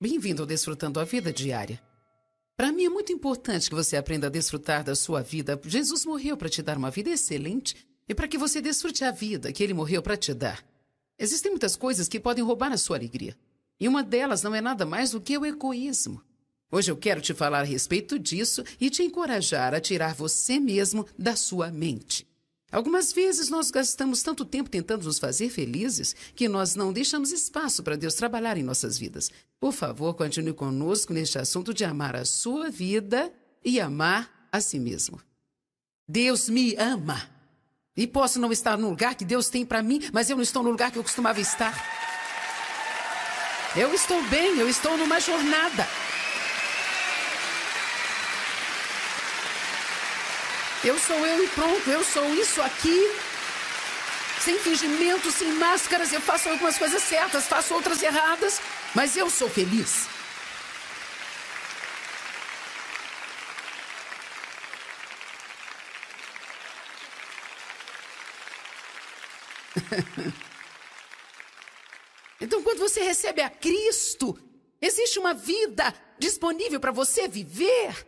Bem-vindo ao Desfrutando a Vida Diária. Para mim é muito importante que você aprenda a desfrutar da sua vida. Jesus morreu para te dar uma vida excelente e para que você desfrute a vida que Ele morreu para te dar. Existem muitas coisas que podem roubar a sua alegria. E uma delas não é nada mais do que o egoísmo. Hoje eu quero te falar a respeito disso e te encorajar a tirar você mesmo da sua mente. Algumas vezes nós gastamos tanto tempo tentando nos fazer felizes que nós não deixamos espaço para Deus trabalhar em nossas vidas. Por favor, continue conosco neste assunto de amar a sua vida e amar a si mesmo. Deus me ama. E posso não estar no lugar que Deus tem para mim, mas eu não estou no lugar que eu costumava estar. Eu estou bem, eu estou numa jornada. Eu sou eu e pronto, eu sou isso aqui. Sem fingimento, sem máscaras, eu faço algumas coisas certas, faço outras erradas, mas eu sou feliz. Então, quando você recebe a Cristo, existe uma vida disponível para você viver.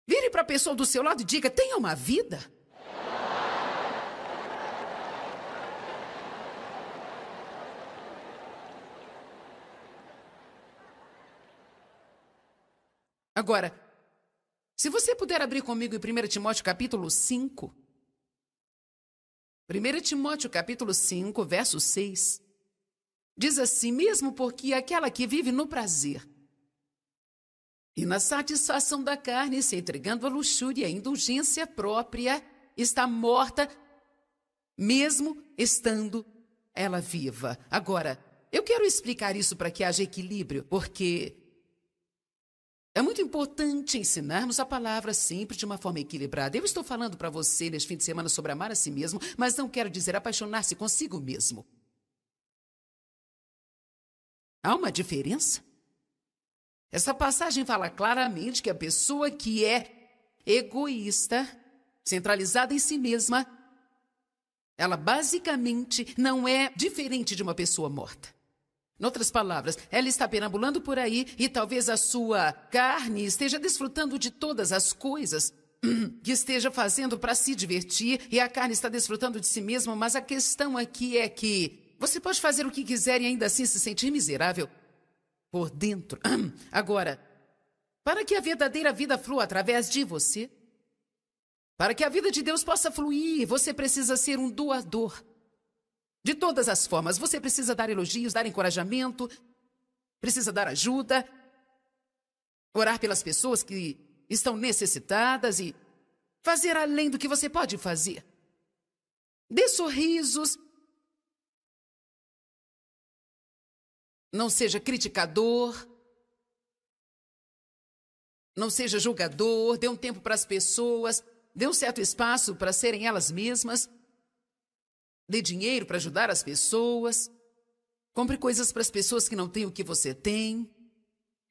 Vire para a pessoa do seu lado e diga: tenha uma vida. Agora, se você puder abrir comigo em 1 Timóteo capítulo 5. 1 Timóteo capítulo 5, verso 6. Diz assim: mesmo porque aquela que vive no prazer e na satisfação da carne, se entregando à luxúria e à indulgência própria, está morta, mesmo estando ela viva. Agora, eu quero explicar isso para que haja equilíbrio, porque é muito importante ensinarmos a palavra sempre de uma forma equilibrada. Eu estou falando para você neste fim de semana sobre amar a si mesmo, mas não quero dizer apaixonar-se consigo mesmo. Há uma diferença? Essa passagem fala claramente que a pessoa que é egoísta, centralizada em si mesma, ela basicamente não é diferente de uma pessoa morta. Em outras palavras, ela está perambulando por aí e talvez a sua carne esteja desfrutando de todas as coisas que esteja fazendo para se divertir e a carne está desfrutando de si mesma, mas a questão aqui é que você pode fazer o que quiser e ainda assim se sentir miserável por dentro. Agora, para que a verdadeira vida flua através de você, para que a vida de Deus possa fluir, você precisa ser um doador. De todas as formas, você precisa dar elogios, dar encorajamento, precisa dar ajuda, orar pelas pessoas que estão necessitadas e fazer além do que você pode fazer. Dê sorrisos. Não seja criticador. Não seja julgador. Dê um tempo para as pessoas. Dê um certo espaço para serem elas mesmas. Dê dinheiro para ajudar as pessoas. Compre coisas para as pessoas que não têm o que você tem.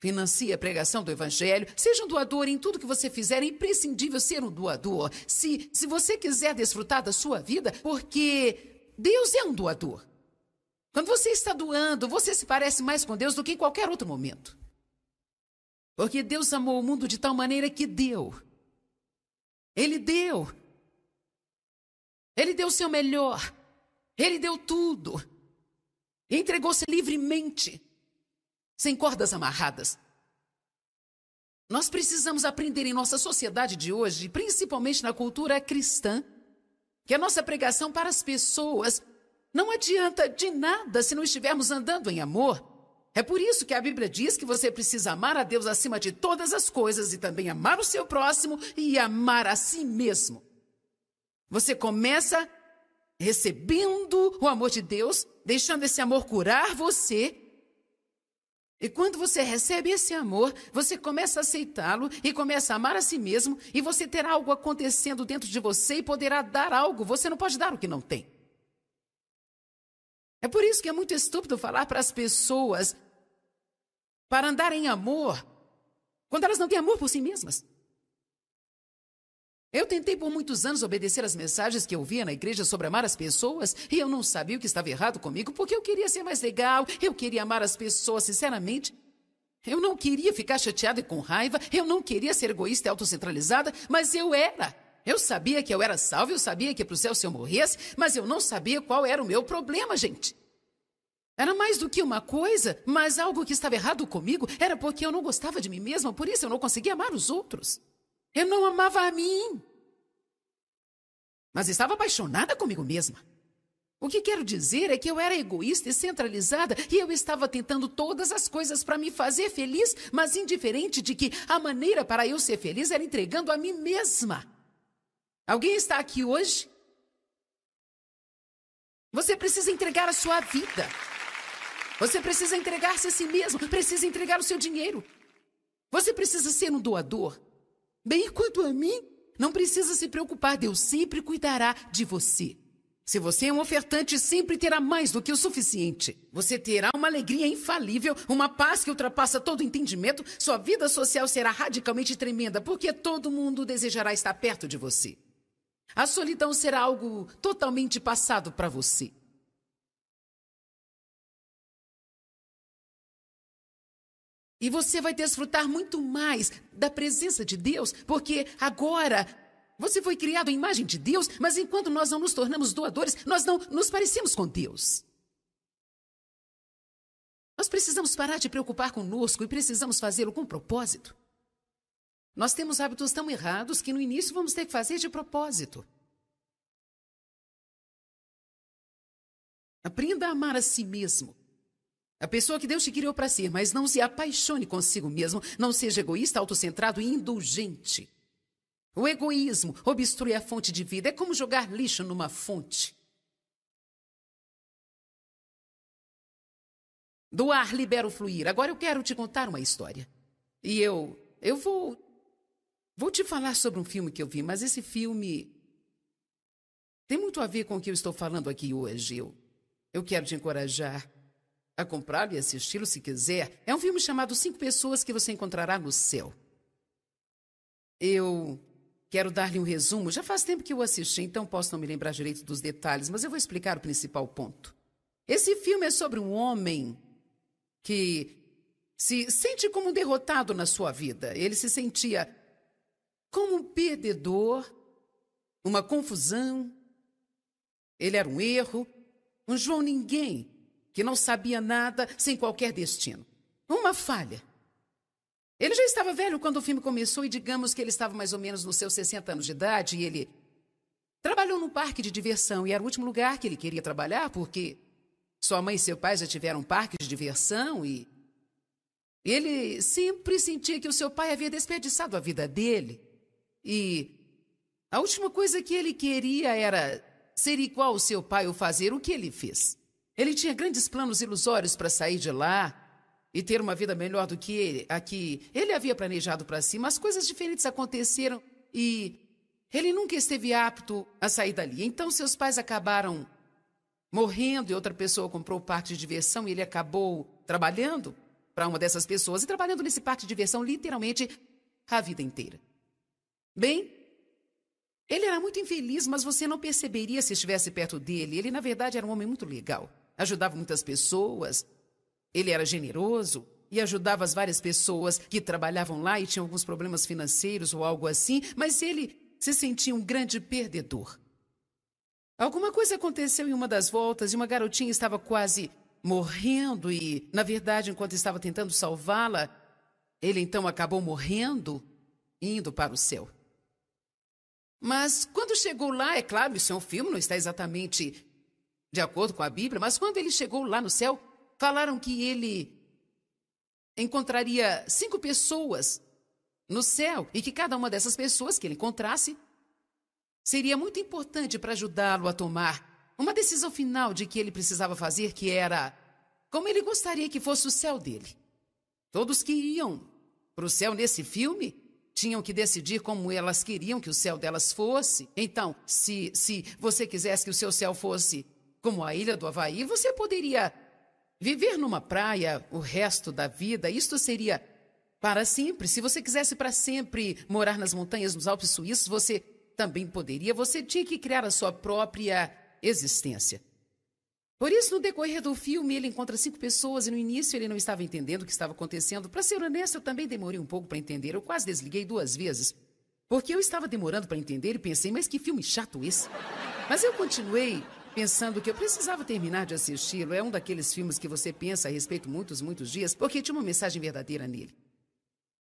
Financie a pregação do Evangelho. Seja um doador em tudo que você fizer. É imprescindível ser um doador. Se você quiser desfrutar da sua vida, porque Deus é um doador. Quando você está doando, você se parece mais com Deus do que em qualquer outro momento. Porque Deus amou o mundo de tal maneira que deu. Ele deu. Ele deu o seu melhor. Ele deu tudo. Entregou-se livremente, sem cordas amarradas. Nós precisamos aprender em nossa sociedade de hoje, principalmente na cultura cristã, que a nossa pregação para as pessoas não adianta de nada se não estivermos andando em amor. É por isso que a Bíblia diz que você precisa amar a Deus acima de todas as coisas e também amar o seu próximo e amar a si mesmo. Você começa recebendo o amor de Deus, deixando esse amor curar você. E quando você recebe esse amor, você começa a aceitá-lo e começa a amar a si mesmo e você terá algo acontecendo dentro de você e poderá dar algo. Você não pode dar o que não tem. É por isso que é muito estúpido falar para as pessoas para andar em amor, quando elas não têm amor por si mesmas. Eu tentei por muitos anos obedecer às mensagens que eu via na igreja sobre amar as pessoas e eu não sabia o que estava errado comigo porque eu queria ser mais legal, eu queria amar as pessoas sinceramente. Eu não queria ficar chateada e com raiva, eu não queria ser egoísta e autocentralizada, mas eu era. Eu sabia que eu era salva, eu sabia que ia para o céu se eu morresse, mas eu não sabia qual era o meu problema, gente. Era mais do que uma coisa, mas algo que estava errado comigo era porque eu não gostava de mim mesma, por isso eu não conseguia amar os outros. Eu não amava a mim, mas estava apaixonada comigo mesma. O que quero dizer é que eu era egoísta e centralizada e eu estava tentando todas as coisas para me fazer feliz, mas indiferente de que a maneira para eu ser feliz era entregando a mim mesma. Alguém está aqui hoje? Você precisa entregar a sua vida. Você precisa entregar-se a si mesmo, precisa entregar o seu dinheiro. Você precisa ser um doador. Bem, quanto a mim, não precisa se preocupar, Deus sempre cuidará de você. Se você é um ofertante, sempre terá mais do que o suficiente. Você terá uma alegria infalível, uma paz que ultrapassa todo entendimento. Sua vida social será radicalmente tremenda, porque todo mundo desejará estar perto de você. A solidão será algo totalmente passado para você. E você vai desfrutar muito mais da presença de Deus, porque agora você foi criado à imagem de Deus, mas enquanto nós não nos tornamos doadores, nós não nos parecemos com Deus. Nós precisamos parar de preocupar conosco e precisamos fazê-lo com propósito. Nós temos hábitos tão errados que no início vamos ter que fazer de propósito. Aprenda a amar a si mesmo. A pessoa que Deus te criou para ser, mas não se apaixone consigo mesmo. Não seja egoísta, autocentrado e indulgente. O egoísmo obstrui a fonte de vida. É como jogar lixo numa fonte. Doar libera o fluir. Agora eu quero te contar uma história. E eu vou te falar sobre um filme que eu vi, mas esse filme tem muito a ver com o que eu estou falando aqui hoje. Eu quero te encorajar a comprá-lo e assisti-lo se quiser. É um filme chamado 5 Pessoas que Você Encontrará no Céu. Eu quero dar-lhe um resumo. Já faz tempo que eu assisti, então posso não me lembrar direito dos detalhes, mas eu vou explicar o principal ponto. Esse filme é sobre um homem que se sente como um derrotado na sua vida. Ele se sentia como um perdedor, uma confusão. Ele era um erro, um João Ninguém, que não sabia nada, sem qualquer destino. Uma falha. Ele já estava velho quando o filme começou e digamos que ele estava mais ou menos nos seus 60 anos de idade e ele trabalhou num parque de diversão e era o último lugar que ele queria trabalhar porque sua mãe e seu pai já tiveram um parque de diversão e ele sempre sentia que o seu pai havia desperdiçado a vida dele. E a última coisa que ele queria era ser igual ao seu pai ou fazer o que ele fez. Ele tinha grandes planos ilusórios para sair de lá e ter uma vida melhor do que a que ele havia planejado para si, mas coisas diferentes aconteceram e ele nunca esteve apto a sair dali. Então seus pais acabaram morrendo e outra pessoa comprou o parque de diversão e ele acabou trabalhando para uma dessas pessoas e trabalhando nesse parque de diversão literalmente a vida inteira. Bem, ele era muito infeliz, mas você não perceberia se estivesse perto dele. Ele, na verdade, era um homem muito legal. Ajudava muitas pessoas, ele era generoso e ajudava as várias pessoas que trabalhavam lá e tinham alguns problemas financeiros ou algo assim, mas ele se sentia um grande perdedor. Alguma coisa aconteceu em uma das voltas e uma garotinha estava quase morrendo e, na verdade, enquanto estava tentando salvá-la, ele então acabou morrendo e indo para o céu. Mas quando chegou lá, é claro, isso é um filme, não está exatamente de acordo com a Bíblia, mas quando ele chegou lá no céu, falaram que ele encontraria 5 pessoas no céu e que cada uma dessas pessoas que ele encontrasse seria muito importante para ajudá-lo a tomar uma decisão final de que ele precisava fazer, que era como ele gostaria que fosse o céu dele. Todos que iam para o céu nesse filme tinham que decidir como elas queriam que o céu delas fosse. Então, se você quisesse que o seu céu fosse como a ilha do Havaí, você poderia viver numa praia o resto da vida. Isto seria para sempre. Se você quisesse para sempre morar nas montanhas, nos Alpes suíços, você também poderia, você tinha que criar a sua própria existência. Por isso, no decorrer do filme, ele encontra 5 pessoas e no início ele não estava entendendo o que estava acontecendo. Para ser honesto, eu também demorei um pouco para entender. Eu quase desliguei 2 vezes, porque eu estava demorando para entender e pensei, mas que filme chato esse. Mas eu continuei pensando que eu precisava terminar de assisti-lo. É um daqueles filmes que você pensa a respeito muitos dias, porque tinha uma mensagem verdadeira nele.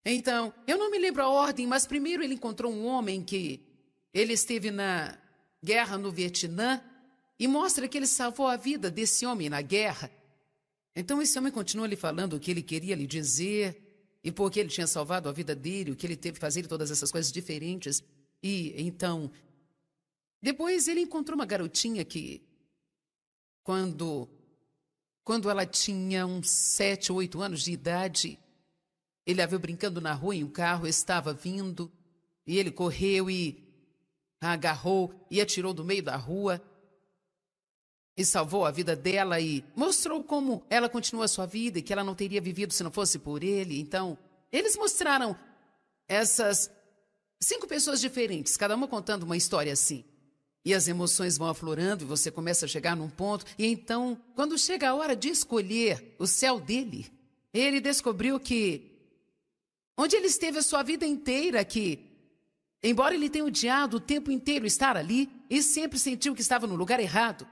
Então, eu não me lembro a ordem, mas primeiro ele encontrou um homem que ele esteve na guerra no Vietnã e mostra que ele salvou a vida desse homem na guerra. Então esse homem continua lhe falando o que ele queria lhe dizer e por que ele tinha salvado a vida dele, o que ele teve que fazer e todas essas coisas diferentes. E então, depois ele encontrou uma garotinha que, quando ela tinha uns 7 ou 8 anos de idade, ele a viu brincando na rua e um carro estava vindo e ele correu e a agarrou e atirou do meio da rua e salvou a vida dela e mostrou como ela continua a sua vida e que ela não teria vivido se não fosse por ele. Então, eles mostraram essas 5 pessoas diferentes, cada uma contando uma história assim. E as emoções vão aflorando e você começa a chegar num ponto. E então, quando chega a hora de escolher o céu dele, ele descobriu que onde ele esteve a sua vida inteira, que embora ele tenha odiado o tempo inteiro estar ali e sempre sentiu que estava no lugar errado,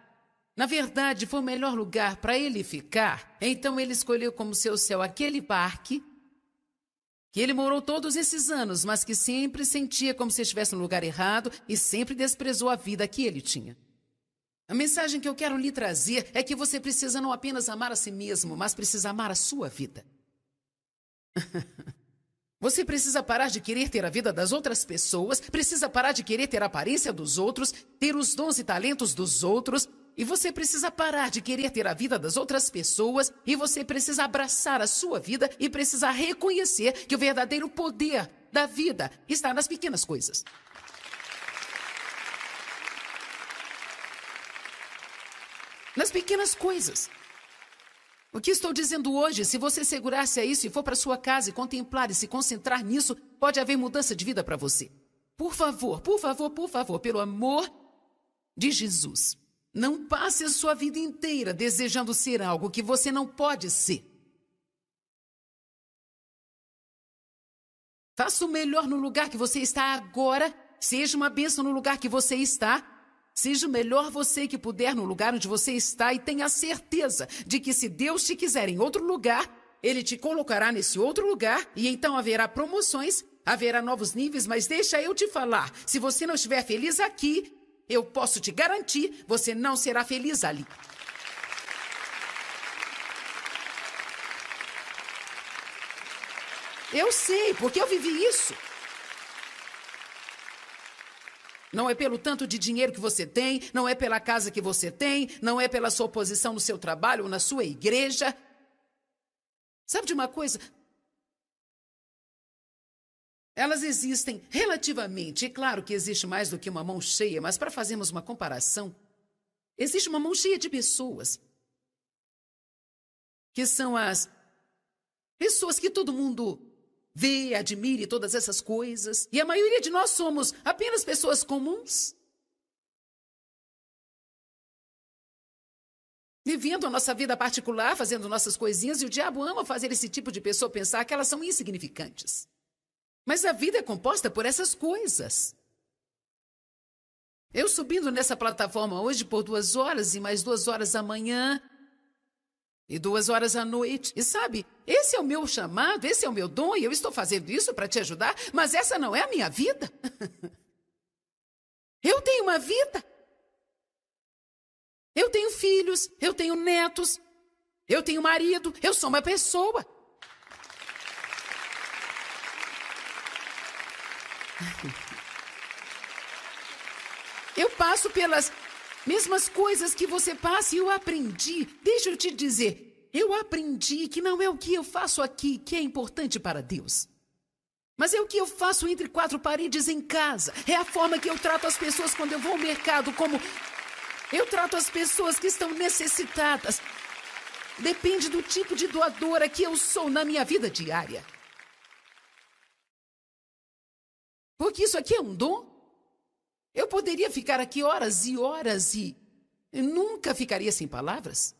na verdade, foi o melhor lugar para ele ficar. Então ele escolheu como seu céu aquele parque que ele morou todos esses anos, mas que sempre sentia como se estivesse no lugar errado e sempre desprezou a vida que ele tinha. A mensagem que eu quero lhe trazer é que você precisa não apenas amar a si mesmo, mas precisa amar a sua vida. Você precisa parar de querer ter a vida das outras pessoas, precisa parar de querer ter a aparência dos outros, ter os dons e talentos dos outros. E você precisa parar de querer ter a vida das outras pessoas e você precisa abraçar a sua vida e precisa reconhecer que o verdadeiro poder da vida está nas pequenas coisas. Nas pequenas coisas. O que estou dizendo hoje, se você segurar-se a isso e for para sua casa e contemplar e se concentrar nisso, pode haver mudança de vida para você. Por favor, pelo amor de Jesus. Não passe a sua vida inteira desejando ser algo que você não pode ser. Faça o melhor no lugar que você está agora. Seja uma bênção no lugar que você está. Seja o melhor você que puder no lugar onde você está e tenha certeza de que se Deus te quiser em outro lugar, Ele te colocará nesse outro lugar e então haverá promoções, haverá novos níveis, mas deixa eu te falar, se você não estiver feliz aqui, eu posso te garantir, você não será feliz ali. Eu sei, porque eu vivi isso. Não é pelo tanto de dinheiro que você tem, não é pela casa que você tem, não é pela sua posição no seu trabalho ou na sua igreja. Sabe de uma coisa? Elas existem relativamente, é claro que existe mais do que uma mão cheia, mas para fazermos uma comparação, existe uma mão cheia de pessoas, que são as pessoas que todo mundo vê, admira e todas essas coisas, e a maioria de nós somos apenas pessoas comuns, vivendo a nossa vida particular, fazendo nossas coisinhas, e o diabo ama fazer esse tipo de pessoa pensar que elas são insignificantes. Mas a vida é composta por essas coisas. Eu subindo nessa plataforma hoje por 2 horas e mais 2 horas amanhã e 2 horas à noite. E sabe, esse é o meu chamado, esse é o meu dom e eu estou fazendo isso para te ajudar, mas essa não é a minha vida. Eu tenho uma vida. Eu tenho filhos, eu tenho netos, eu tenho marido, eu sou uma pessoa. Eu passo pelas mesmas coisas que você passa e eu aprendi. Deixa eu te dizer, eu aprendi que não é o que eu faço aqui que é importante para Deus. Mas é o que eu faço entre 4 paredes em casa. É a forma que eu trato as pessoas quando eu vou ao mercado, como eu trato as pessoas que estão necessitadas. Depende do tipo de doadora que eu sou na minha vida diária. Porque isso aqui é um dom. Eu poderia ficar aqui horas e horas e nunca ficaria sem palavras.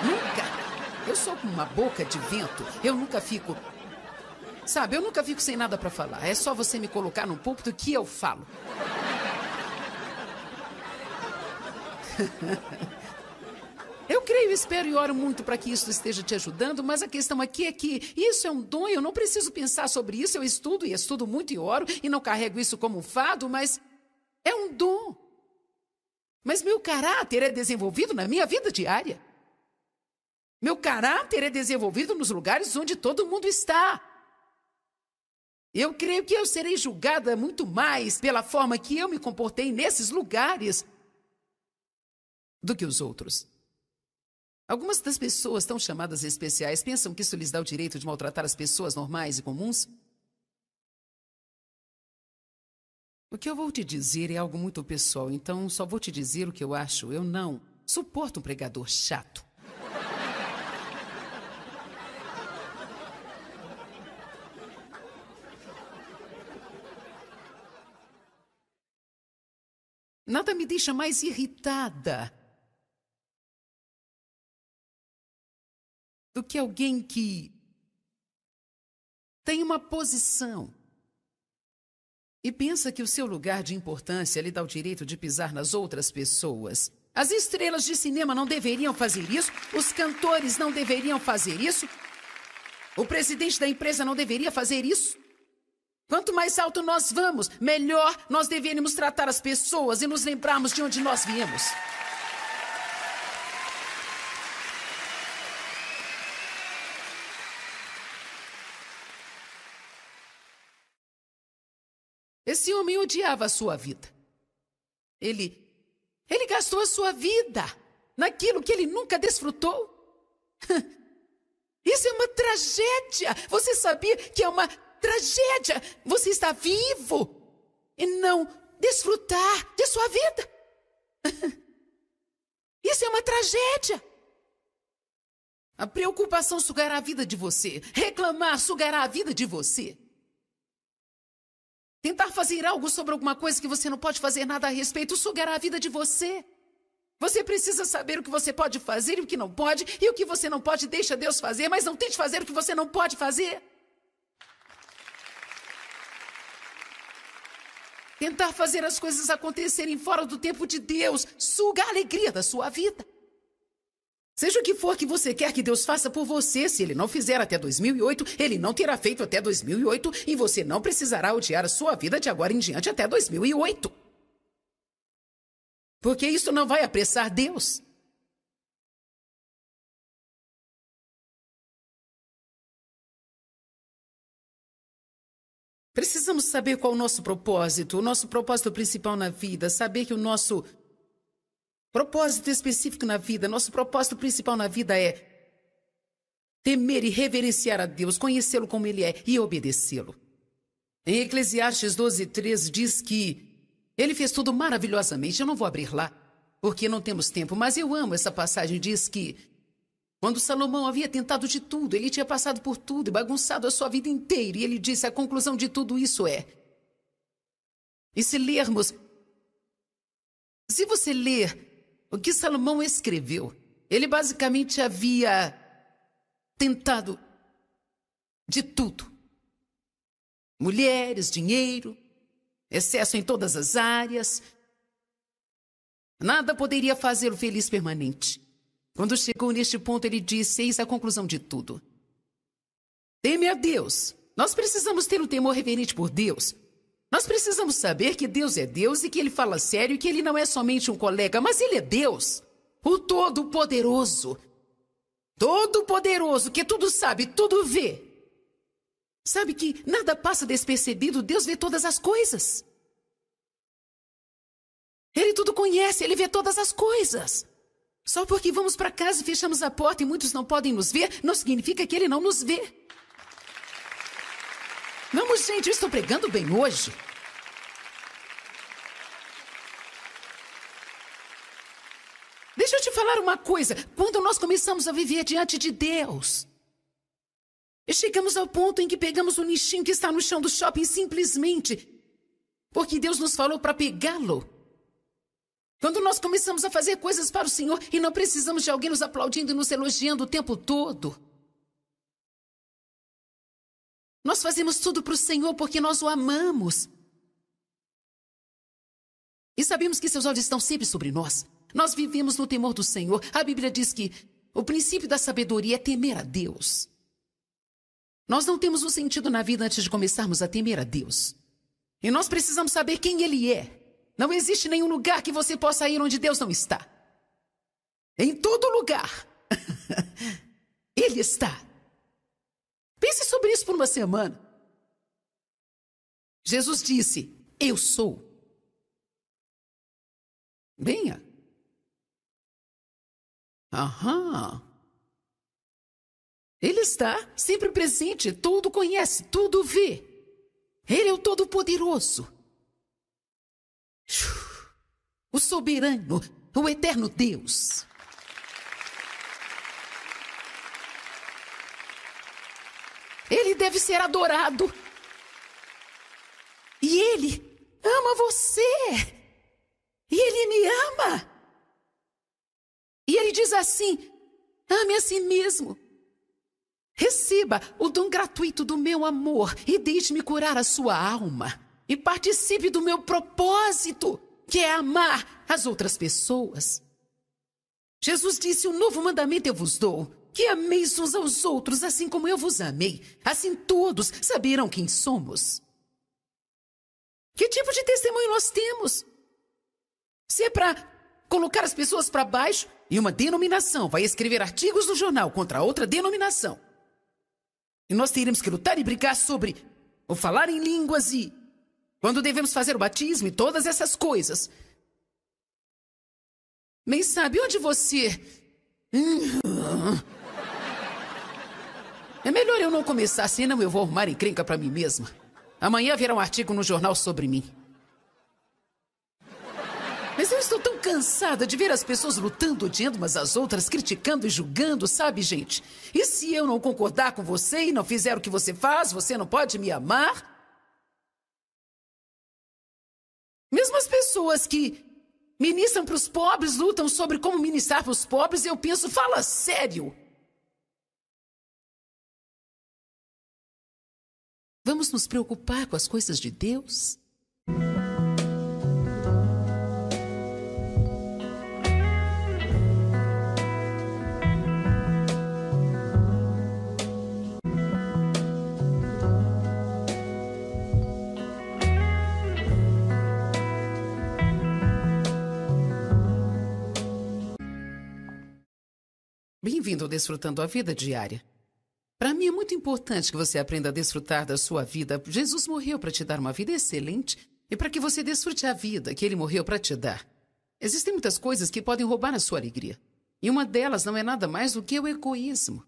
Nunca. Eu sou como uma boca de vento. Eu nunca fico... Sabe, eu nunca fico sem nada para falar. É só você me colocar num púlpito que eu falo. Eu creio, espero e oro muito para que isso esteja te ajudando, mas a questão aqui é que isso é um dom e eu não preciso pensar sobre isso. Eu estudo e estudo muito e oro e não carrego isso como um fardo, mas é um dom. Mas meu caráter é desenvolvido na minha vida diária. Meu caráter é desenvolvido nos lugares onde todo mundo está. Eu creio que eu serei julgada muito mais pela forma que eu me comportei nesses lugares do que os outros. Algumas das pessoas tão chamadas especiais pensam que isso lhes dá o direito de maltratar as pessoas normais e comuns. O que eu vou te dizer é algo muito pessoal, então só vou te dizer o que eu acho. Eu não suporto um pregador chato. Nada me deixa mais irritada do que alguém que tem uma posição e pensa que o seu lugar de importância lhe dá o direito de pisar nas outras pessoas. As estrelas de cinema não deveriam fazer isso, os cantores não deveriam fazer isso, o presidente da empresa não deveria fazer isso. Quanto mais alto nós vamos, melhor nós deveríamos tratar as pessoas e nos lembrarmos de onde nós viemos. Esse homem odiava a sua vida. Ele gastou a sua vida naquilo que ele nunca desfrutou. Isso é uma tragédia. Você sabia que é uma tragédia você está vivo e não desfrutar de sua vida? Isso é uma tragédia. A preocupação sugará a vida de você. Reclamar sugará a vida de você. Tentar fazer algo sobre alguma coisa que você não pode fazer nada a respeito sugará a vida de você. Você precisa saber o que você pode fazer e o que não pode, e o que você não pode deixa Deus fazer, mas não tente fazer o que você não pode fazer. Tentar fazer as coisas acontecerem fora do tempo de Deus suga a alegria da sua vida. Seja o que for que você quer que Deus faça por você, se Ele não fizer até 2008, Ele não terá feito até 2008 e você não precisará odiar a sua vida de agora em diante até 2008. Porque isso não vai apressar Deus. Precisamos saber qual é o nosso propósito principal na vida, saber que o nosso propósito específico na vida, nosso propósito principal na vida é temer e reverenciar a Deus, conhecê-lo como Ele é e obedecê-lo. Em Eclesiastes 12:3 diz que Ele fez tudo maravilhosamente. Eu não vou abrir lá, porque não temos tempo, mas eu amo essa passagem. Diz que quando Salomão havia tentado de tudo, ele tinha passado por tudo e bagunçado a sua vida inteira, e ele disse, a conclusão de tudo isso é... E se você ler o que Salomão escreveu, ele basicamente havia tentado de tudo. Mulheres, dinheiro, excesso em todas as áreas. Nada poderia fazê-lo feliz permanente. Quando chegou neste ponto, ele disse, eis a conclusão de tudo. Teme a Deus. Nós precisamos ter um temor reverente por Deus. Nós precisamos saber que Deus é Deus e que Ele fala sério e que Ele não é somente um colega, mas Ele é Deus, o Todo-Poderoso. Todo-Poderoso, que tudo sabe, tudo vê. Sabe que nada passa despercebido, Deus vê todas as coisas. Ele tudo conhece, Ele vê todas as coisas. Só porque vamos para casa e fechamos a porta e muitos não podem nos ver, não significa que Ele não nos vê. Vamos, gente, eu estou pregando bem hoje. Deixa eu te falar uma coisa. Quando nós começamos a viver diante de Deus, e chegamos ao ponto em que pegamos o lixinho que está no chão do shopping simplesmente Porque Deus nos falou para pegá-lo. Quando nós começamos a fazer coisas para o Senhor e não precisamos de alguém nos aplaudindo e nos elogiando o tempo todo. Nós fazemos tudo para o Senhor porque nós o amamos. E sabemos que seus olhos estão sempre sobre nós. Nós vivemos no temor do Senhor. A Bíblia diz que o princípio da sabedoria é temer a Deus. Nós não temos um sentido na vida antes de começarmos a temer a Deus. E nós precisamos saber quem Ele é. Não existe nenhum lugar que você possa ir onde Deus não está. Em todo lugar. Ele está. Pense sobre isso por uma semana. Jesus disse, eu sou. Venha. Aham. Ele está sempre presente, tudo conhece, tudo vê. Ele é o Todo-Poderoso. O soberano, o eterno Deus. Ele deve ser adorado. E Ele ama você. E Ele me ama. E Ele diz assim, ame a si mesmo. Receba o dom gratuito do meu amor e deixe-me curar a sua alma. E participe do meu propósito, que é amar as outras pessoas. Jesus disse, um novo mandamento eu vos dou, que ameis uns aos outros, assim como eu vos amei. Assim todos saberão quem somos. Que tipo de testemunho nós temos? Se é para colocar as pessoas para baixo, e uma denominação vai escrever artigos no jornal contra outra denominação, e nós teremos que lutar e brigar sobre o falar em línguas e quando devemos fazer o batismo e todas essas coisas. Nem sabe onde você... É melhor eu não começar, senão eu vou arrumar encrenca para mim mesma. Amanhã virá um artigo no jornal sobre mim. Mas eu estou tão cansada de ver as pessoas lutando, odiando umas às outras, criticando e julgando, sabe, gente? E se eu não concordar com você e não fizer o que você faz, você não pode me amar? Mesmo as pessoas que ministram para os pobres, lutam sobre como ministrar para os pobres, eu penso, fala sério. Vamos nos preocupar com as coisas de Deus? Bem-vindo ao Desfrutando a Vida Diária. Para mim é muito importante que você aprenda a desfrutar da sua vida. Jesus morreu para te dar uma vida excelente e para que você desfrute a vida que Ele morreu para te dar. Existem muitas coisas que podem roubar a sua alegria. E uma delas não é nada mais do que o egoísmo.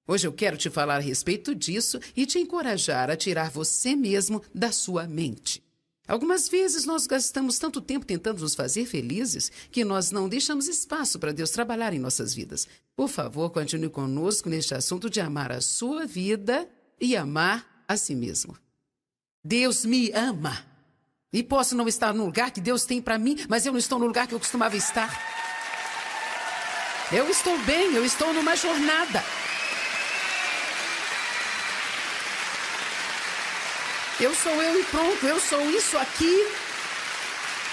Hoje eu quero te falar a respeito disso e te encorajar a tirar você mesmo da sua mente. Algumas vezes nós gastamos tanto tempo tentando nos fazer felizes que nós não deixamos espaço para Deus trabalhar em nossas vidas. Por favor, continue conosco neste assunto de amar a sua vida e amar a si mesmo. Deus me ama. E posso não estar no lugar que Deus tem para mim, mas eu não estou no lugar que eu costumava estar. Eu estou bem, eu estou numa jornada. Eu sou eu e pronto, eu sou isso aqui.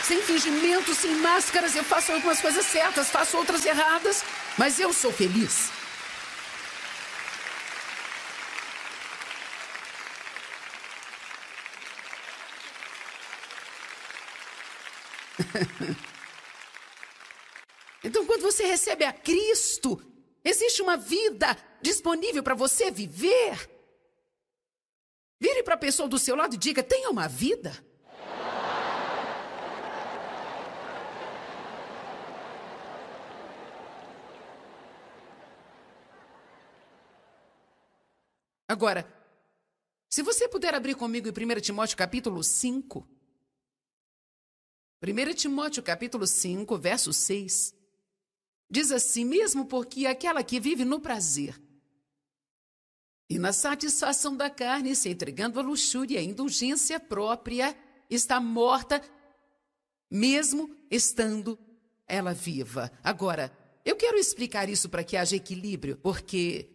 Sem fingimento, sem máscaras, eu faço algumas coisas certas, faço outras erradas, mas eu sou feliz. Então, quando você recebe a Cristo, existe uma vida disponível para você viver. Vire para a pessoa do seu lado e diga, tenha uma vida. Agora, se você puder abrir comigo em 1 Timóteo capítulo 5. 1 Timóteo capítulo 5, verso 6. Diz assim, mesmo porque aquela que vive no prazer e na satisfação da carne, se entregando à luxúria e à indulgência própria, está morta, mesmo estando ela viva. Agora, eu quero explicar isso para que haja equilíbrio, porque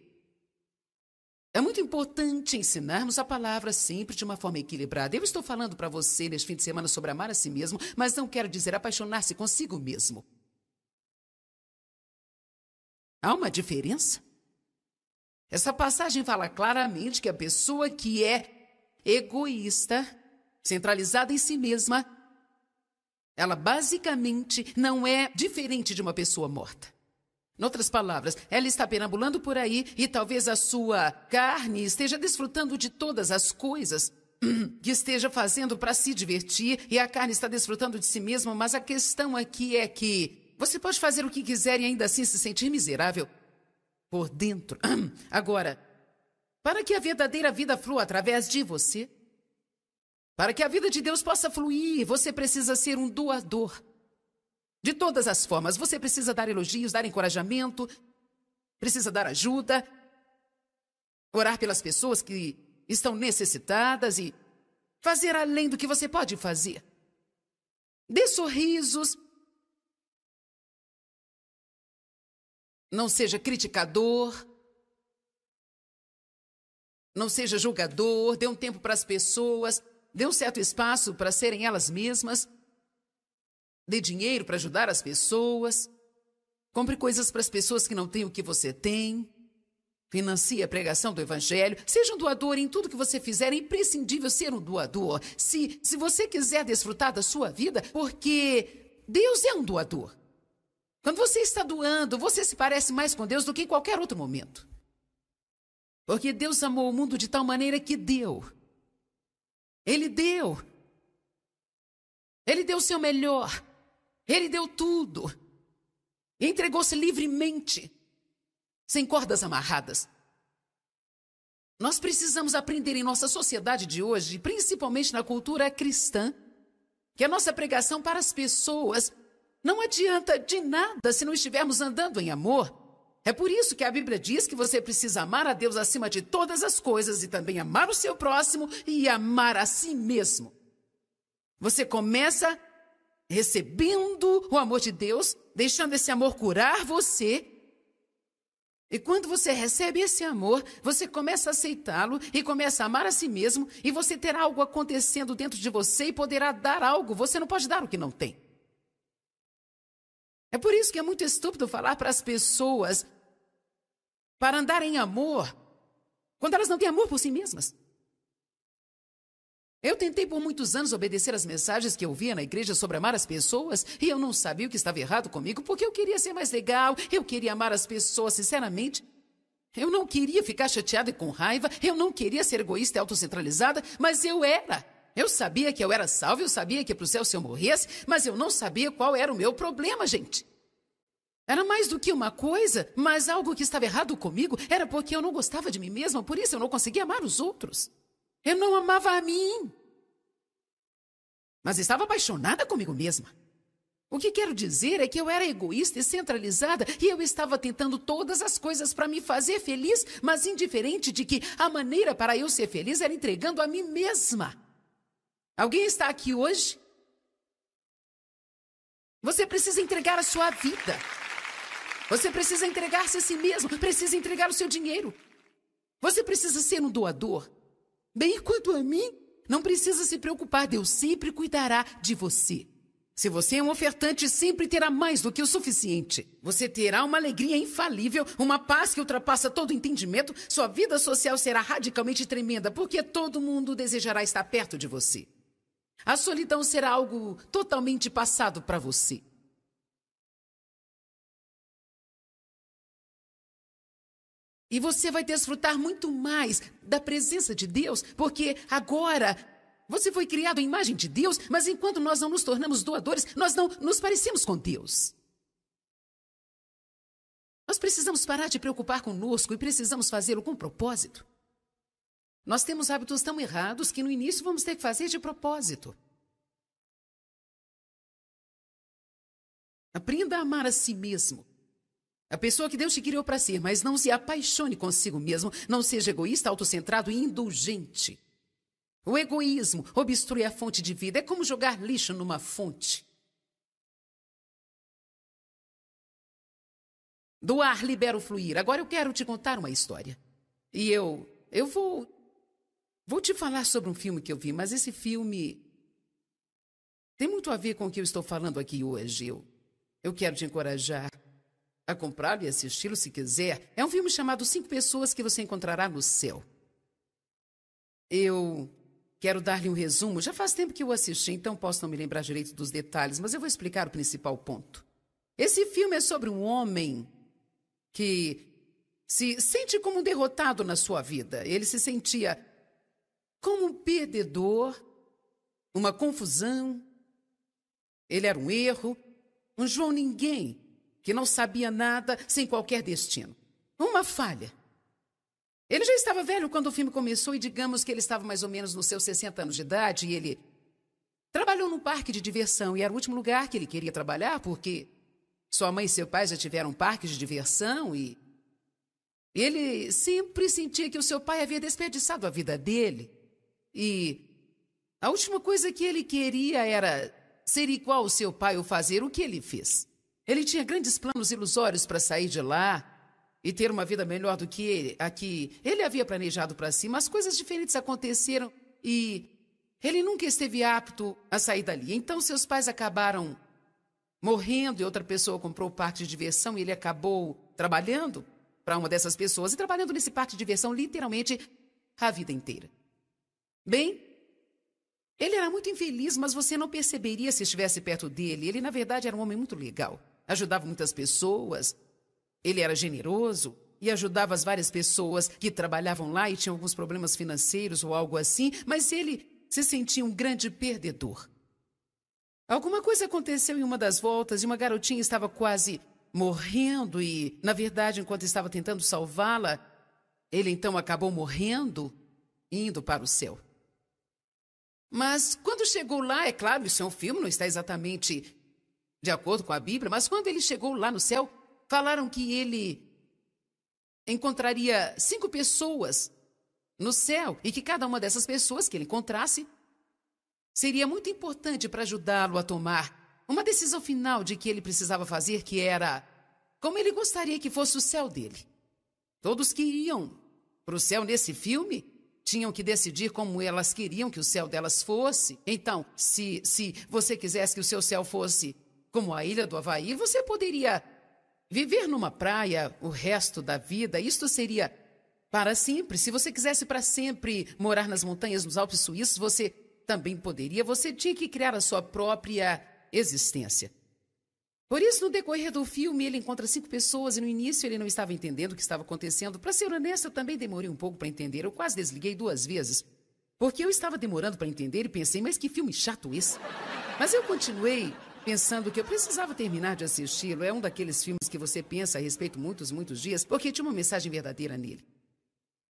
é muito importante ensinarmos a palavra sempre de uma forma equilibrada. Eu estou falando para você neste fim de semana sobre amar a si mesmo, mas não quero dizer apaixonar-se consigo mesmo. Há uma diferença? Essa passagem fala claramente que a pessoa que é egoísta, centralizada em si mesma, ela basicamente não é diferente de uma pessoa morta. Em outras palavras, ela está perambulando por aí e talvez a sua carne esteja desfrutando de todas as coisas que esteja fazendo para se divertir e a carne está desfrutando de si mesma, mas a questão aqui é que você pode fazer o que quiser e ainda assim se sentir miserável por dentro. Agora, para que a verdadeira vida flua através de você, para que a vida de Deus possa fluir, você precisa ser um doador. De todas as formas, você precisa dar elogios, dar encorajamento, precisa dar ajuda, orar pelas pessoas que estão necessitadas e fazer além do que você pode fazer. Dê sorrisos. Não seja criticador. Não seja julgador. Dê um tempo para as pessoas. Dê um certo espaço para serem elas mesmas. Dê dinheiro para ajudar as pessoas. Compre coisas para as pessoas que não têm o que você tem. Financie a pregação do Evangelho. Seja um doador em tudo que você fizer. É imprescindível ser um doador. Se você quiser desfrutar da sua vida, porque Deus é um doador. Quando você está doando, você se parece mais com Deus do que em qualquer outro momento. Porque Deus amou o mundo de tal maneira que deu. Ele deu. Ele deu o seu melhor. Ele deu tudo. Entregou-se livremente, sem cordas amarradas. Nós precisamos aprender em nossa sociedade de hoje, principalmente na cultura cristã, que a nossa pregação para as pessoas não adianta de nada se não estivermos andando em amor. É por isso que a Bíblia diz que você precisa amar a Deus acima de todas as coisas e também amar o seu próximo e amar a si mesmo. Você começa recebendo o amor de Deus, deixando esse amor curar você. E quando você recebe esse amor, você começa a aceitá-lo e começa a amar a si mesmo e você terá algo acontecendo dentro de você e poderá dar algo. Você não pode dar o que não tem. É por isso que é muito estúpido falar para as pessoas para andar em amor quando elas não têm amor por si mesmas. Eu tentei por muitos anos obedecer às mensagens que eu via na igreja sobre amar as pessoas e eu não sabia o que estava errado comigo porque eu queria ser mais legal, eu queria amar as pessoas sinceramente. Eu não queria ficar chateada e com raiva, eu não queria ser egoísta e autocentralizada, mas eu era. Eu sabia que eu era salva, eu sabia que ia para o céu se eu morresse, mas eu não sabia qual era o meu problema, gente. Era mais do que uma coisa, mas algo que estava errado comigo era porque eu não gostava de mim mesma, por isso eu não conseguia amar os outros. Eu não amava a mim, mas estava apaixonada comigo mesma. O que quero dizer é que eu era egoísta e centralizada e eu estava tentando todas as coisas para me fazer feliz, mas indiferente de que a maneira para eu ser feliz era entregando a mim mesma. Alguém está aqui hoje? Você precisa entregar a sua vida. Você precisa entregar-se a si mesmo, precisa entregar o seu dinheiro. Você precisa ser um doador. Bem, quanto a mim, não precisa se preocupar, Deus sempre cuidará de você. Se você é um ofertante, sempre terá mais do que o suficiente. Você terá uma alegria infalível, uma paz que ultrapassa todo entendimento. Sua vida social será radicalmente tremenda, porque todo mundo desejará estar perto de você. A solidão será algo totalmente passado para você. E você vai desfrutar muito mais da presença de Deus, porque agora você foi criado à imagem de Deus, mas enquanto nós não nos tornamos doadores, nós não nos parecemos com Deus. Nós precisamos parar de preocupar conosco e precisamos fazê-lo com propósito. Nós temos hábitos tão errados que no início vamos ter que fazer de propósito. Aprenda a amar a si mesmo. A pessoa que Deus te criou para ser, mas não se apaixone consigo mesmo. Não seja egoísta, autocentrado e indulgente. O egoísmo obstrui a fonte de vida. É como jogar lixo numa fonte. Do ar libera o fluir. Agora eu quero te contar uma história. E eu vou te falar sobre um filme que eu vi, mas esse filme tem muito a ver com o que eu estou falando aqui hoje. Eu quero te encorajar a comprá-lo e assisti-lo se quiser. É um filme chamado 5 Pessoas que Você Encontrará no Céu. Eu quero dar-lhe um resumo. Já faz tempo que eu assisti, então posso não me lembrar direito dos detalhes, mas eu vou explicar o principal ponto. Esse filme é sobre um homem que se sente como um derrotado na sua vida. Ele se sentia como um perdedor, uma confusão. Ele era um erro, um João Ninguém, que não sabia nada, sem qualquer destino. Uma falha. Ele já estava velho quando o filme começou e digamos que ele estava mais ou menos nos seus 60 anos de idade e ele trabalhou num parque de diversão e era o último lugar que ele queria trabalhar porque sua mãe e seu pai já tiveram um parque de diversão e ele sempre sentia que o seu pai havia desperdiçado a vida dele. E a última coisa que ele queria era ser igual ao seu pai ou fazer o que ele fez. Ele tinha grandes planos ilusórios para sair de lá e ter uma vida melhor do que a que ele havia planejado para si, mas coisas diferentes aconteceram e ele nunca esteve apto a sair dali. Então seus pais acabaram morrendo e outra pessoa comprou o parque de diversão e ele acabou trabalhando para uma dessas pessoas e trabalhando nesse parque de diversão literalmente a vida inteira. Bem, ele era muito infeliz, mas você não perceberia se estivesse perto dele. Ele, na verdade, era um homem muito legal. Ajudava muitas pessoas. Ele era generoso e ajudava as várias pessoas que trabalhavam lá e tinham alguns problemas financeiros ou algo assim, mas ele se sentia um grande perdedor. Alguma coisa aconteceu em uma das voltas e uma garotinha estava quase morrendo e, na verdade, enquanto estava tentando salvá-la, ele então acabou morrendo e indo para o céu. Mas quando chegou lá, é claro, isso é um filme, não está exatamente de acordo com a Bíblia, mas quando ele chegou lá no céu, falaram que ele encontraria 5 pessoas no céu e que cada uma dessas pessoas que ele encontrasse seria muito importante para ajudá-lo a tomar uma decisão final de que ele precisava fazer, que era como ele gostaria que fosse o céu dele. Todos que iam para o céu nesse filme tinham que decidir como elas queriam que o céu delas fosse. Então, se você quisesse que o seu céu fosse como a ilha do Havaí, você poderia viver numa praia o resto da vida. Isto seria para sempre. Se você quisesse para sempre morar nas montanhas, nos Alpes suíços, você também poderia. Você tinha que criar a sua própria existência. Por isso, no decorrer do filme, ele encontra 5 pessoas e no início ele não estava entendendo o que estava acontecendo. Para ser honesto, eu também demorei um pouco para entender. Eu quase desliguei 2 vezes, porque eu estava demorando para entender e pensei, mas que filme chato esse. Mas eu continuei pensando que eu precisava terminar de assisti-lo. É um daqueles filmes que você pensa a respeito muitos dias, porque tinha uma mensagem verdadeira nele.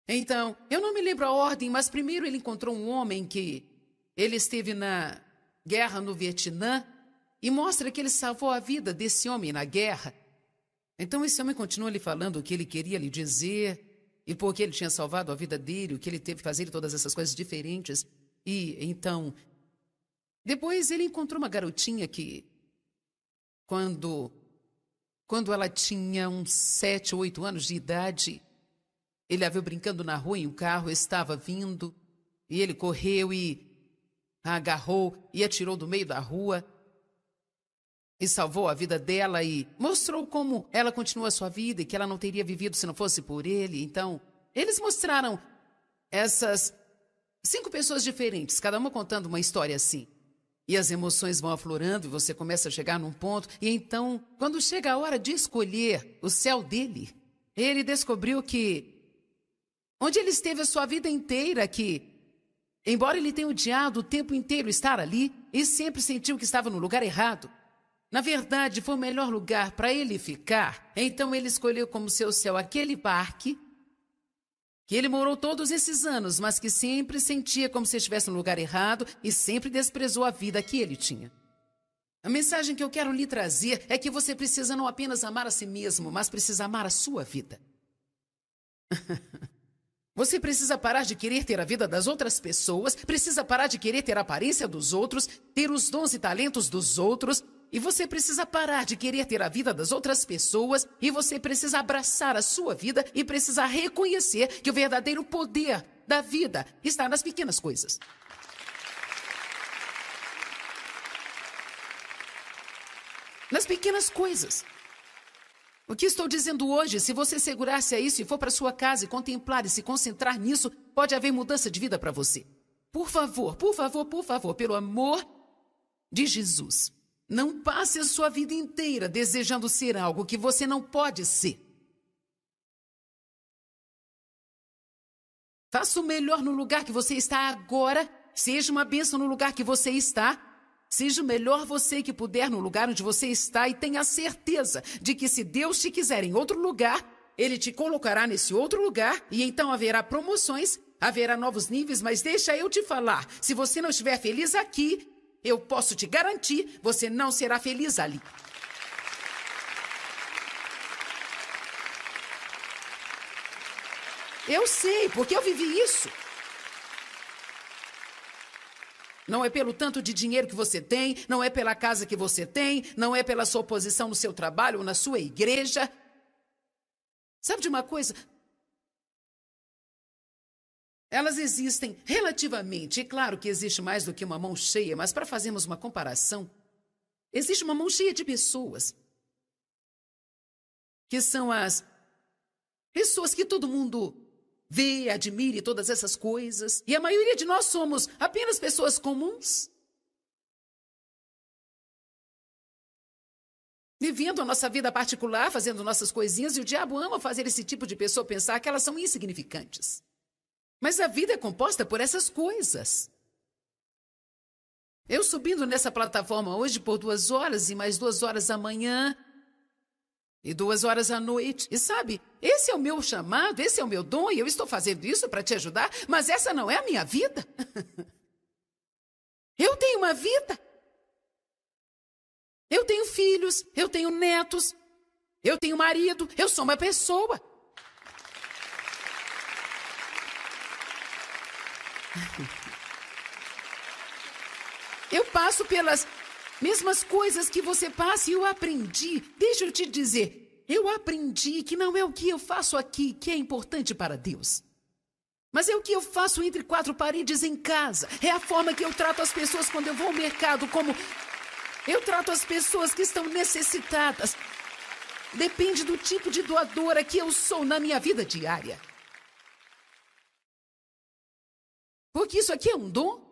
Então, eu não me lembro a ordem, mas primeiro ele encontrou um homem que ele esteve na guerra no Vietnã e mostra que ele salvou a vida desse homem na guerra. Então esse homem continua lhe falando o que ele queria lhe dizer e por que ele tinha salvado a vida dele, o que ele teve que fazer e todas essas coisas diferentes. E então, depois ele encontrou uma garotinha que, quando ela tinha uns 7 ou 8 anos de idade, ele a viu brincando na rua e um carro estava vindo e ele correu e a agarrou e atirou do meio da rua e salvou a vida dela e mostrou como ela continua a sua vida e que ela não teria vivido se não fosse por ele. Então, eles mostraram essas 5 pessoas diferentes, cada uma contando uma história assim. E as emoções vão aflorando e você começa a chegar num ponto. E então, quando chega a hora de escolher o céu dele, ele descobriu que onde ele esteve a sua vida inteira, que, embora ele tenha odiado o tempo inteiro estar ali e sempre sentiu que estava no lugar errado, na verdade, foi o melhor lugar para ele ficar. Então ele escolheu como seu céu aquele parque que ele morou todos esses anos, mas que sempre sentia como se estivesse no lugar errado e sempre desprezou a vida que ele tinha. A mensagem que eu quero lhe trazer é que você precisa não apenas amar a si mesmo, mas precisa amar a sua vida. Você precisa parar de querer ter a vida das outras pessoas, precisa parar de querer ter a aparência dos outros, ter os dons e talentos dos outros, e você precisa parar de querer ter a vida das outras pessoas, e você precisa abraçar a sua vida e precisa reconhecer que o verdadeiro poder da vida está nas pequenas coisas. Nas pequenas coisas. O que estou dizendo hoje, se você segurar-se a isso e for para sua casa e contemplar e se concentrar nisso, pode haver mudança de vida para você. Por favor, por favor, por favor, pelo amor de Jesus, não passe a sua vida inteira desejando ser algo que você não pode ser. Faça o melhor no lugar que você está agora, seja uma bênção no lugar que você está. Seja o melhor você que puder no lugar onde você está e tenha certeza de que se Deus te quiser em outro lugar, Ele te colocará nesse outro lugar e então haverá promoções, haverá novos níveis, mas deixa eu te falar, se você não estiver feliz aqui, eu posso te garantir, você não será feliz ali. Eu sei, porque eu vivi isso. Não é pelo tanto de dinheiro que você tem, não é pela casa que você tem, não é pela sua posição no seu trabalho ou na sua igreja. Sabe de uma coisa? Elas existem relativamente, e claro que existe mais do que uma mão cheia, mas para fazermos uma comparação, existe uma mão cheia de pessoas, que são as pessoas que todo mundo vê, admire todas essas coisas. E a maioria de nós somos apenas pessoas comuns. Vivendo a nossa vida particular, fazendo nossas coisinhas, e o diabo ama fazer esse tipo de pessoa pensar que elas são insignificantes. Mas a vida é composta por essas coisas. Eu subindo nessa plataforma hoje por 2 horas e mais 2 horas amanhã e 2 horas à noite. E sabe, esse é o meu chamado, esse é o meu dom e eu estou fazendo isso para te ajudar, mas essa não é a minha vida. Eu tenho uma vida. Eu tenho filhos, eu tenho netos, eu tenho marido, eu sou uma pessoa. Eu passo pelas mesmas coisas que você passa e eu aprendi. Deixa eu te dizer, eu aprendi que não é o que eu faço aqui que é importante para Deus. Mas é o que eu faço entre 4 paredes em casa. É a forma que eu trato as pessoas quando eu vou ao mercado, como eu trato as pessoas que estão necessitadas. Depende do tipo de doadora que eu sou na minha vida diária. Porque isso aqui é um dom.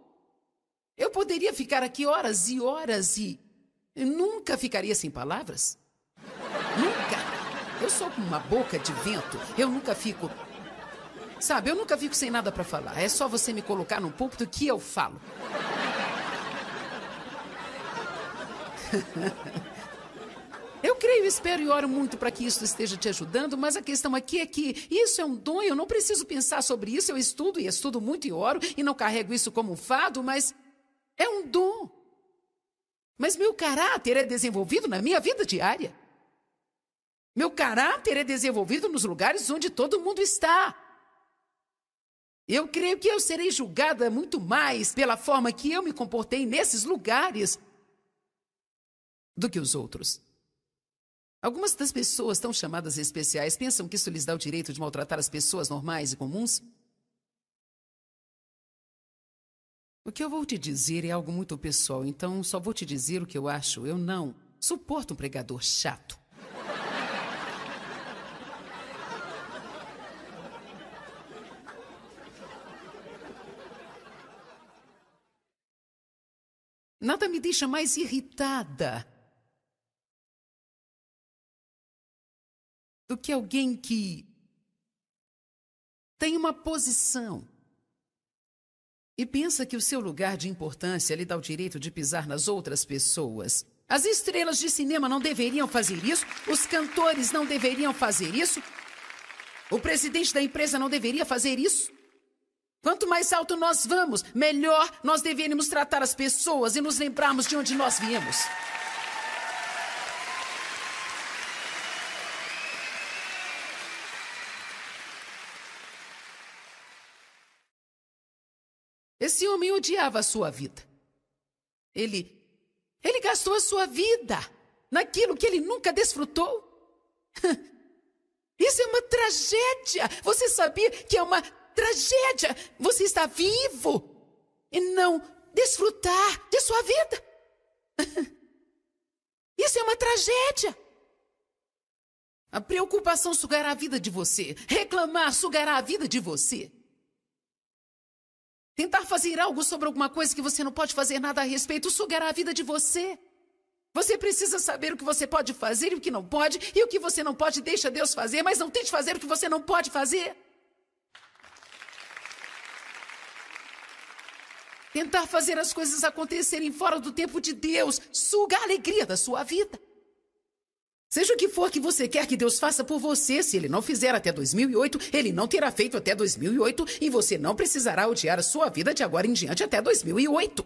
Eu poderia ficar aqui horas e horas e nunca ficaria sem palavras. Nunca. Eu sou como uma boca de vento. Eu nunca fico... Sabe, eu nunca fico sem nada para falar. É só você me colocar num púlpito que eu falo. Eu creio, espero e oro muito para que isso esteja te ajudando, mas a questão aqui é que isso é um dom, eu não preciso pensar sobre isso, eu estudo e estudo muito e oro e não carrego isso como um fardo, mas é um dom. Mas meu caráter é desenvolvido na minha vida diária. Meu caráter é desenvolvido nos lugares onde todo mundo está. Eu creio que eu serei julgada muito mais pela forma que eu me comportei nesses lugares do que os outros. Algumas das pessoas tão chamadas especiais pensam que isso lhes dá o direito de maltratar as pessoas normais e comuns. O que eu vou te dizer é algo muito pessoal, então só vou te dizer o que eu acho. Eu não suporto um pregador chato. Nada me deixa mais irritada do que alguém que tem uma posição e pensa que o seu lugar de importância lhe dá o direito de pisar nas outras pessoas. As estrelas de cinema não deveriam fazer isso, os cantores não deveriam fazer isso, o presidente da empresa não deveria fazer isso. Quanto mais alto nós vamos, melhor nós deveríamos tratar as pessoas e nos lembrarmos de onde nós viemos. Esse homem odiava a sua vida. Ele gastou a sua vida naquilo que ele nunca desfrutou. Isso é uma tragédia. Você sabia que é uma tragédia você está vivo e não desfrutar de sua vida? Isso é uma tragédia. A preocupação sugará a vida de você. Reclamar sugará a vida de você. Tentar fazer algo sobre alguma coisa que você não pode fazer nada a respeito sugará a vida de você. Você precisa saber o que você pode fazer e o que não pode. E o que você não pode, deixa Deus fazer. Mas não tente fazer o que você não pode fazer. Tentar fazer as coisas acontecerem fora do tempo de Deus suga a alegria da sua vida. Seja o que for que você quer que Deus faça por você, se Ele não fizer até 2008, Ele não terá feito até 2008 e você não precisará odiar a sua vida de agora em diante até 2008.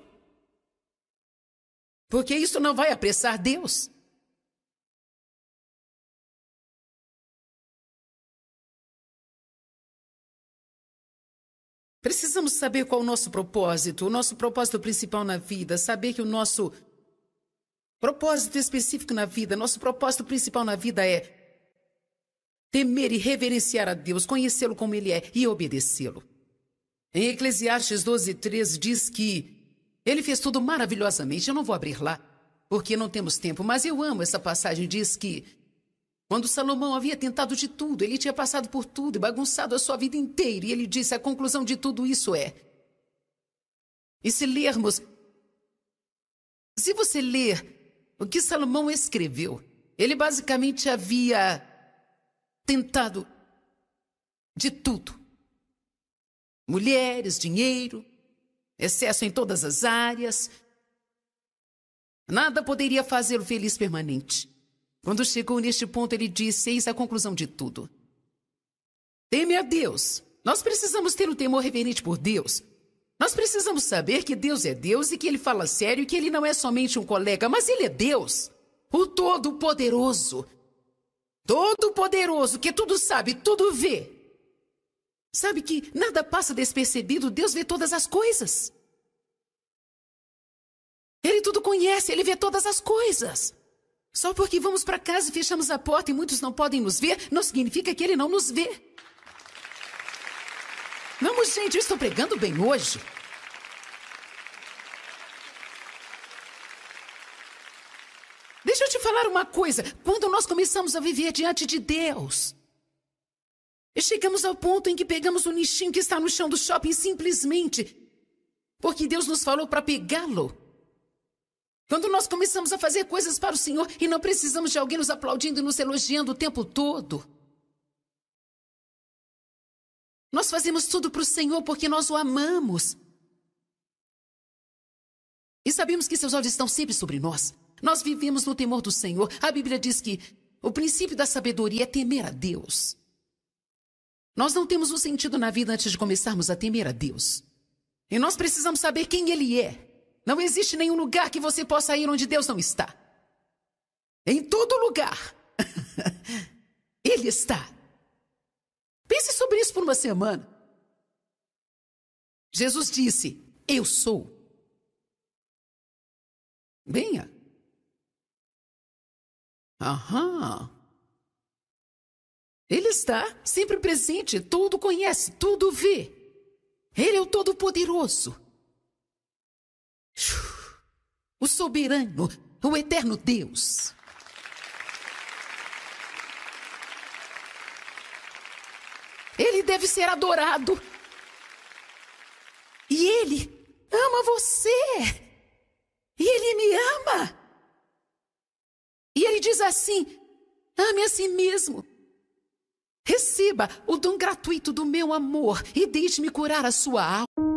Porque isso não vai apressar Deus. Precisamos saber qual é o nosso propósito principal na vida, saber que o nosso propósito específico na vida, nosso propósito principal na vida é temer e reverenciar a Deus, conhecê-lo como Ele é e obedecê-lo. Em Eclesiastes 12:3 diz que Ele fez tudo maravilhosamente. Eu não vou abrir lá, porque não temos tempo, mas eu amo essa passagem. Diz que quando Salomão havia tentado de tudo, ele tinha passado por tudo e bagunçado a sua vida inteira, e ele disse, a conclusão de tudo isso é... E se você ler o que Salomão escreveu, ele basicamente havia tentado de tudo. Mulheres, dinheiro, excesso em todas as áreas. Nada poderia fazê-lo feliz permanente. Quando chegou neste ponto, ele disse, eis a conclusão de tudo. Teme a Deus. Nós precisamos ter um temor reverente por Deus. Nós precisamos saber que Deus é Deus e que Ele fala sério e que Ele não é somente um colega, mas Ele é Deus, o Todo-Poderoso. Todo-Poderoso, que tudo sabe, tudo vê. Sabe que nada passa despercebido, Deus vê todas as coisas. Ele tudo conhece, Ele vê todas as coisas. Só porque vamos para casa e fechamos a porta e muitos não podem nos ver, não significa que Ele não nos vê. Vamos, gente, eu estou pregando bem hoje. Deixa eu te falar uma coisa. Quando nós começamos a viver diante de Deus, e chegamos ao ponto em que pegamos o lixinho que está no chão do shopping simplesmente porque Deus nos falou para pegá-lo. Quando nós começamos a fazer coisas para o Senhor e não precisamos de alguém nos aplaudindo e nos elogiando o tempo todo. Nós fazemos tudo para o Senhor porque nós o amamos. E sabemos que seus olhos estão sempre sobre nós. Nós vivemos no temor do Senhor. A Bíblia diz que o princípio da sabedoria é temer a Deus. Nós não temos um sentido na vida antes de começarmos a temer a Deus. E nós precisamos saber quem Ele é. Não existe nenhum lugar que você possa ir onde Deus não está. Em todo lugar, Ele está. Pense sobre isso por uma semana. Jesus disse, eu sou. Venha. Aham. Ele está sempre presente, tudo conhece, tudo vê. Ele é o Todo-Poderoso. O soberano, o eterno Deus. Ele deve ser adorado. E Ele ama você. E Ele me ama. E Ele diz assim, ame a si mesmo. Receba o dom gratuito do meu amor e deixe-me curar a sua alma.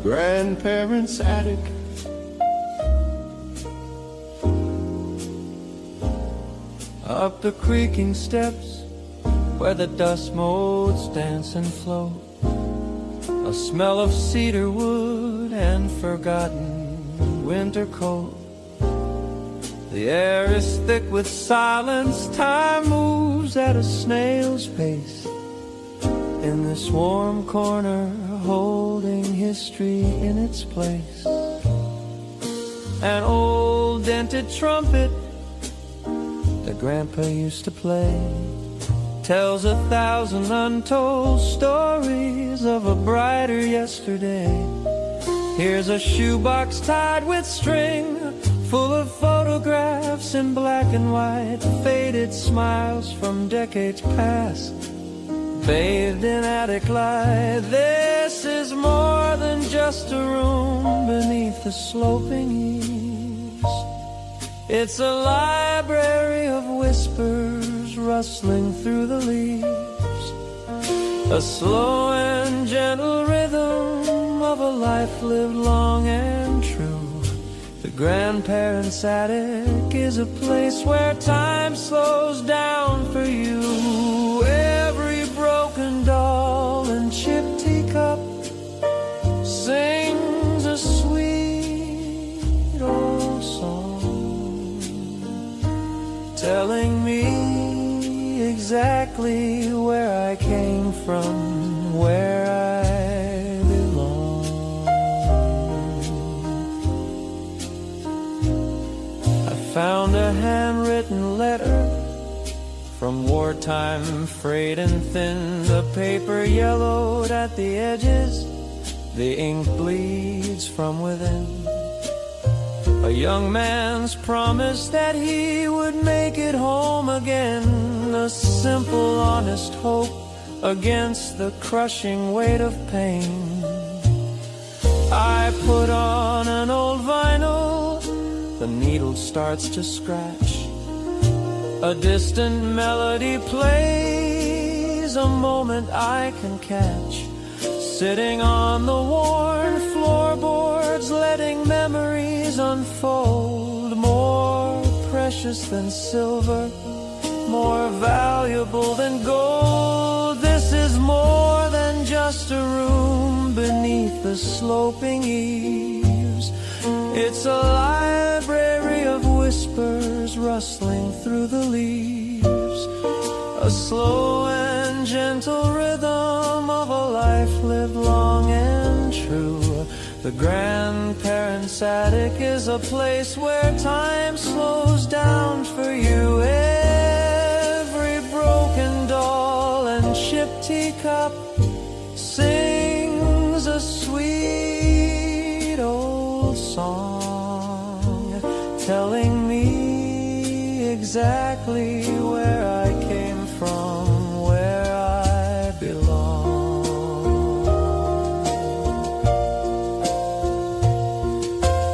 grandparents' attic. Up the creaking steps where the dust motes dance and float, a smell of cedar wood and forgotten winter coat. The air is thick with silence, time moves at a snail's pace. In this warm corner, holding history in its place. An old dented trumpet that Grandpa used to play tells 1,000 untold stories of a brighter yesterday. Here's a shoebox tied with string, full of photographs in black and white, faded smiles from decades past, bathed in attic light. This is more than just a room beneath the sloping eaves. It's a library of whispers rustling through the leaves, a slow and gentle rhythm of a life lived long and true. The grandparents' attic is a place where time slows down for you. Every broken doll and chipped teacup sings a sweet old song, telling me exactly where I came from, where I belong. I found a handwritten letter from wartime, frayed and thin, the paper yellowed at the edges, the ink bleeds from within. A young man's promise that he would make it home again, a simple, honest hope against the crushing weight of pain. I put on an old vinyl, the needle starts to scratch. A distant melody plays, a moment I can catch. Sitting on the worn floorboards, letting memories unfold. More precious than silver, more valuable than gold. This is more than just a room beneath the sloping eaves. It's a library of whispers rustling through the leaves, a slow and gentle rhythm of a life lived long and true. The grandparents' attic is a place where time slows down for you. Every broken doll and chipped teacup sings a sweet old song, telling me exactly where I came from, where I belong.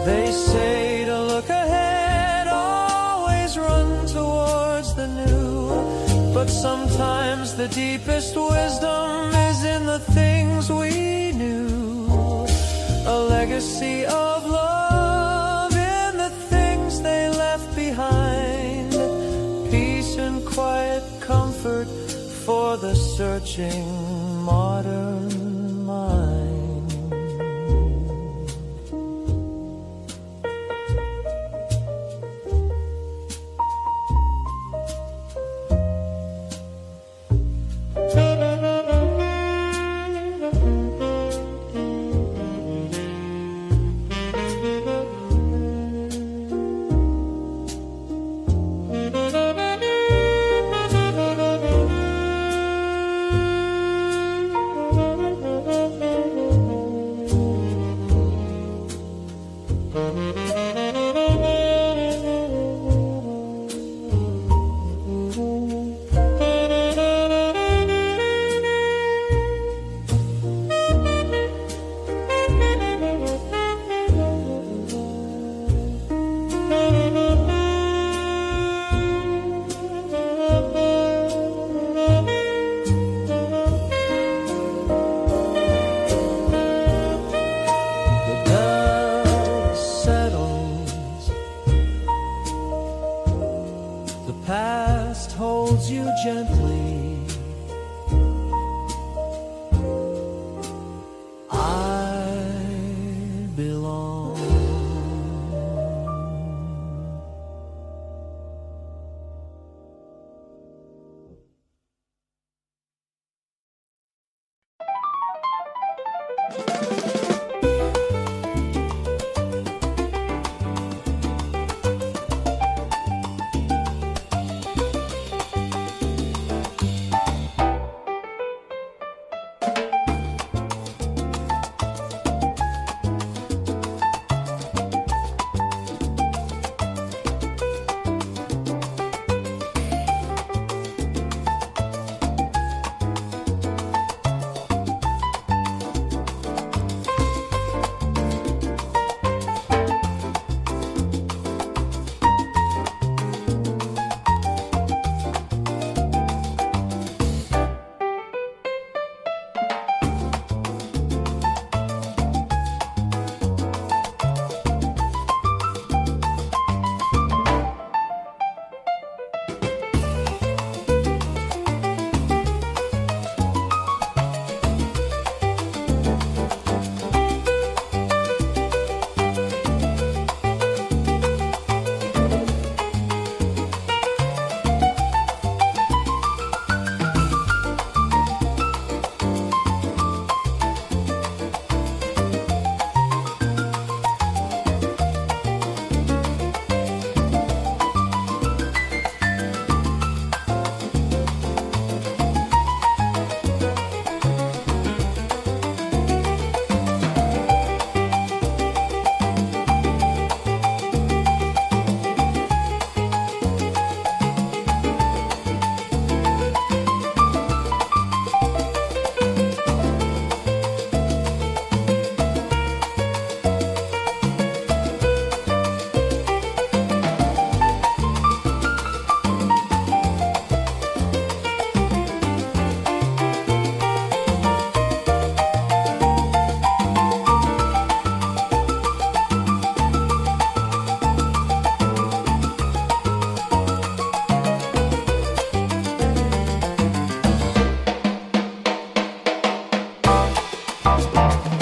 They say to look ahead, always run towards the new, but sometimes the deepest wisdom is in the things we knew. A legacy of love in the things they left behind, peace and quiet comfort for the searching modern mind. Bye.